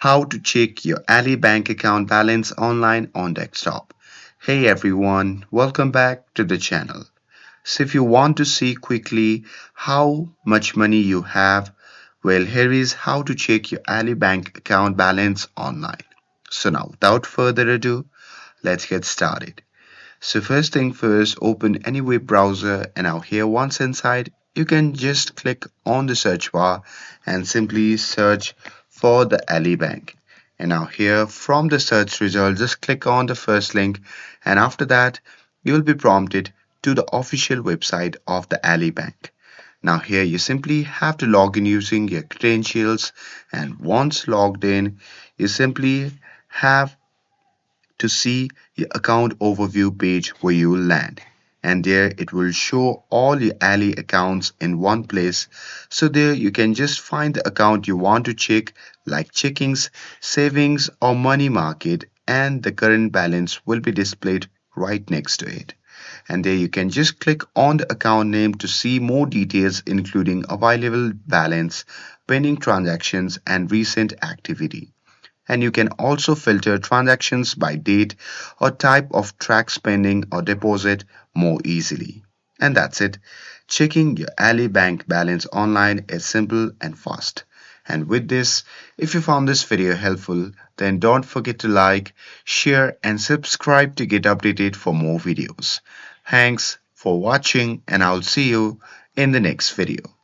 How to check your Ali bank account balance online on desktop. Hey everyone, welcome back to the channel. So if you want to see quickly how much money you have, well here is how to check your Ali bank account balance online. So now without further ado, let's get started. So first thing first, open any web browser and now here once inside, you can just click on the search bar and simply search for the Ali Bank. And now here from the search result, just click on the first link and after that, you will be prompted to the official website of the Ali Bank. Now here you simply have to log in using your credentials and once logged in, you simply have to see your account overview page where you will land. And there it will show all your Ali accounts in one place. So there you can just find the account you want to check, like checkings, savings, or money market, and the current balance will be displayed right next to it. And there you can just click on the account name to see more details, including available balance, pending transactions, and recent activity. And you can also filter transactions by date or type of track spending or deposit more easily. And that's it. Checking your Ali Bank balance online is simple and fast. And with this, if you found this video helpful, then don't forget to like, share, and subscribe to get updated for more videos. Thanks for watching, and I'll see you in the next video.